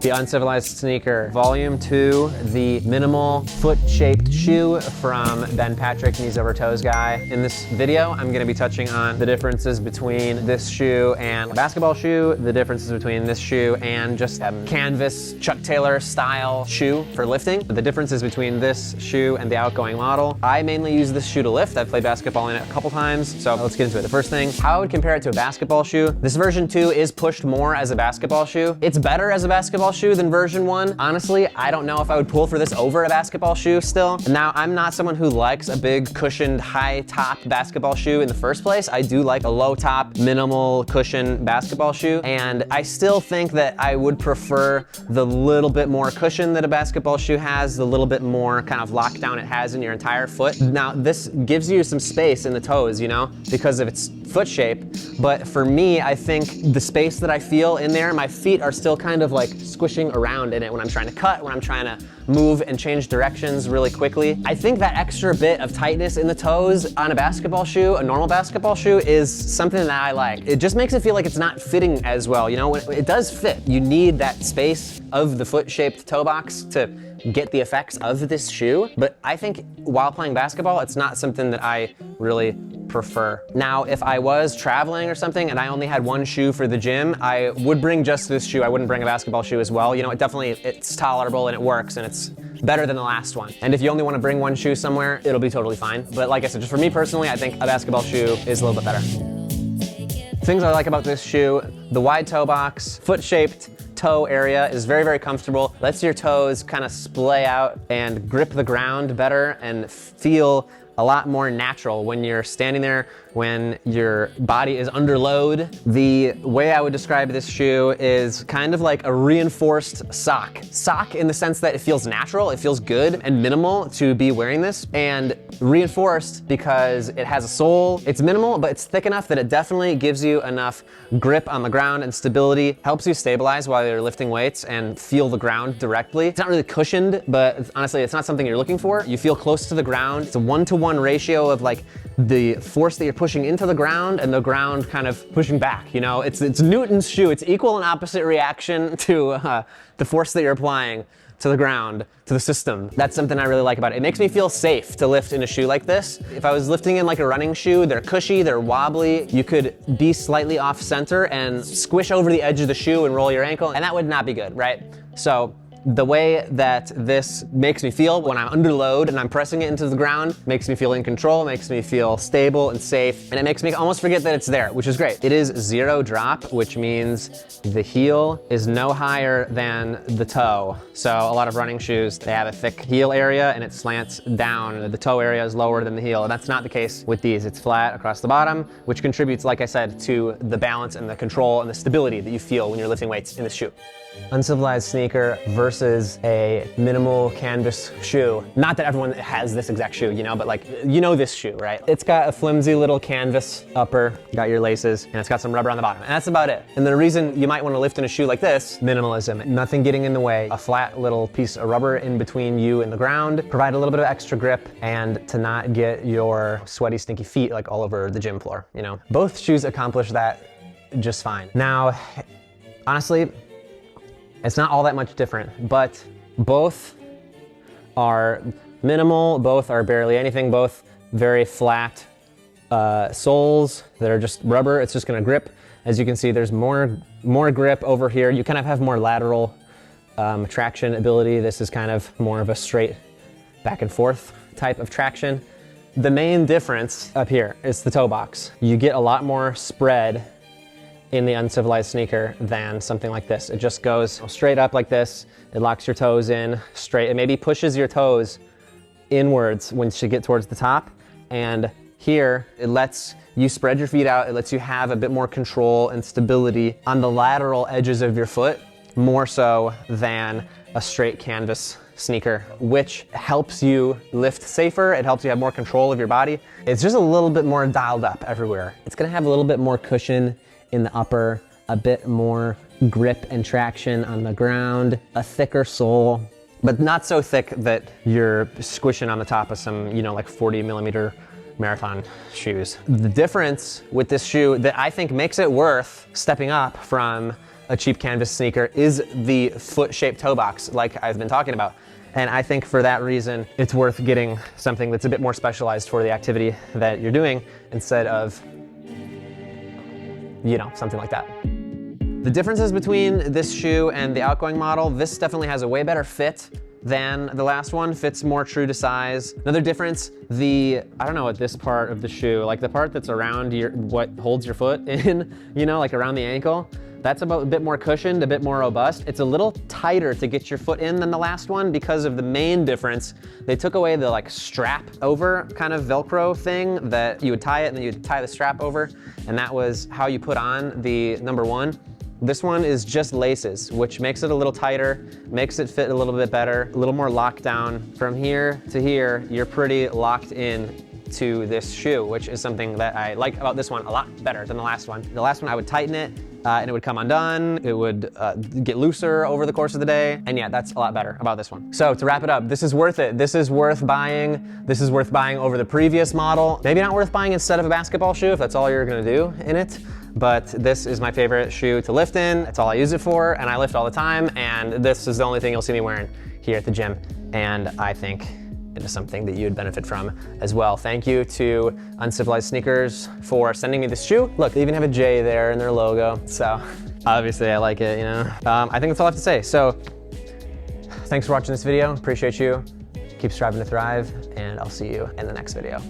The Uncivilized Sneaker, Volume 2, the minimal foot-shaped shoe from Ben Patrick, Knees Over Toes guy. In this video, I'm gonna be touching on the differences between this shoe and a basketball shoe, the differences between this shoe and just a canvas Chuck Taylor style shoe for lifting, the differences between this shoe and the outgoing model. I mainly use this shoe to lift. I've played basketball in it a couple times, so let's get into it. The first thing, how I would compare it to a basketball shoe. This version 2 is pushed more as a basketball shoe. It's better as a basketball shoe than version 1. Honestly, I don't know if I would pull for this over a basketball shoe still. Now, I'm not someone who likes a big cushioned high top basketball shoe in the first place. I do like a low top, minimal cushion basketball shoe, and I still think that I would prefer the little bit more cushion that a basketball shoe has, the little bit more kind of lockdown it has in your entire foot. Now, this gives you some space in the toes, you know, because of its foot shape, but for me, I think the space that I feel in there, my feet are still kind of like squishing around in it when I'm trying to cut, when I'm trying to move and change directions really quickly. I think that extra bit of tightness in the toes on a basketball shoe, a normal basketball shoe, is something that I like. It just makes it feel like it's not fitting as well, you know? It does fit. You need that space of the foot-shaped toe box to get the effects of this shoe, but I think while playing basketball, it's not something that I really prefer. Now, if I was traveling or something and I only had one shoe for the gym, I would bring just this shoe. I wouldn't bring a basketball shoe as well. You know, it's tolerable and it works and it's better than the last one. And if you only want to bring one shoe somewhere, it'll be totally fine. But like I said, just for me personally, I think a basketball shoe is a little bit better. Things I like about this shoe, the wide toe box, foot-shaped toe area is very, very comfortable. Lets your toes kind of splay out and grip the ground better and feel a lot more natural when you're standing there, when your body is under load. The way I would describe this shoe is kind of like a reinforced sock. Sock in the sense that it feels natural, it feels good and minimal to be wearing this, and reinforced because it has a sole. It's minimal, but it's thick enough that it definitely gives you enough grip on the ground and stability, helps you stabilize while you're lifting weights and feel the ground directly. It's not really cushioned, but honestly, it's not something you're looking for. You feel close to the ground. It's a 1-to-1 ratio of like the force that you're pushing into the ground and the ground kind of pushing back, you know? It's Newton's shoe. It's equal and opposite reaction to the force that you're applying to the ground, to the system. That's something I really like about it. It makes me feel safe to lift in a shoe like this. If I was lifting in like a running shoe, they're cushy, they're wobbly, you could be slightly off center and squish over the edge of the shoe and roll your ankle, and that would not be good, right? So the way that this makes me feel when I'm under load and I'm pressing it into the ground makes me feel in control, makes me feel stable and safe, and it makes me almost forget that it's there, which is great. It is 0 drop, which means the heel is no higher than the toe. So a lot of running shoes, they have a thick heel area and it slants down. The toe area is lower than the heel, and that's not the case with these. It's flat across the bottom, which contributes, like I said, to the balance and the control and the stability that you feel when you're lifting weights in this shoe. Uncivilized Sneaker versus a minimal canvas shoe. Not that everyone has this exact shoe, you know, but like, you know this shoe, right? It's got a flimsy little canvas upper, got your laces, and it's got some rubber on the bottom, and that's about it. And the reason you might want to lift in a shoe like this, minimalism, nothing getting in the way, a flat little piece of rubber in between you and the ground, provide a little bit of extra grip, and to not get your sweaty, stinky feet like all over the gym floor, you know? Both shoes accomplish that just fine. Now, honestly, it's not all that much different, but both are minimal, both are barely anything, both very flat soles that are just rubber. It's just gonna grip. As you can see, there's more grip over here. You kind of have more lateral traction ability. This is kind of more of a straight back and forth type of traction. The main difference up here is the toe box. You get a lot more spread in the Uncivilized Sneaker than something like this. It just goes straight up like this. It locks your toes in straight. It maybe pushes your toes inwards once you get towards the top. And here, it lets you spread your feet out. It lets you have a bit more control and stability on the lateral edges of your foot, more so than a straight canvas sneaker, which helps you lift safer. It helps you have more control of your body. It's just a little bit more dialed up everywhere. It's gonna have a little bit more cushion in the upper, a bit more grip and traction on the ground, a thicker sole, but not so thick that you're squishing on the top of some, you know, like 40mm marathon shoes. The difference with this shoe that I think makes it worth stepping up from a cheap canvas sneaker is the foot-shaped toe box, like I've been talking about. And I think for that reason, it's worth getting something that's a bit more specialized for the activity that you're doing instead of, you know, something like that. The differences between this shoe and the outgoing model, this definitely has a way better fit than the last one, fits more true to size. Another difference, I don't know what this part of the shoe, like the part that's around what holds your foot in, you know, like around the ankle, that's a bit more cushioned, a bit more robust. It's a little tighter to get your foot in than the last one because of the main difference. They took away the like strap over kind of Velcro thing that you would tie it and then you'd tie the strap over, and that was how you put on the number one. This one is just laces, which makes it a little tighter, makes it fit a little bit better, a little more locked down. From here to here, you're pretty locked in to this shoe, which is something that I like about this one a lot better than the last one. The last one, I would tighten it and it would come undone. It would get looser over the course of the day. And yeah, that's a lot better about this one. So to wrap it up, this is worth it. This is worth buying. This is worth buying over the previous model. Maybe not worth buying instead of a basketball shoe if that's all you're gonna do in it. But this is my favorite shoe to lift in. That's all I use it for, and I lift all the time, and this is the only thing you'll see me wearing here at the gym. And I think it is something that you'd benefit from as well. Thank you to Uncivilized Sneakers for sending me this shoe. Look, they even have a J there in their logo. So obviously I like it, you know. I think that's all I have to say. So thanks for watching this video. Appreciate you. Keep striving to thrive, and I'll see you in the next video.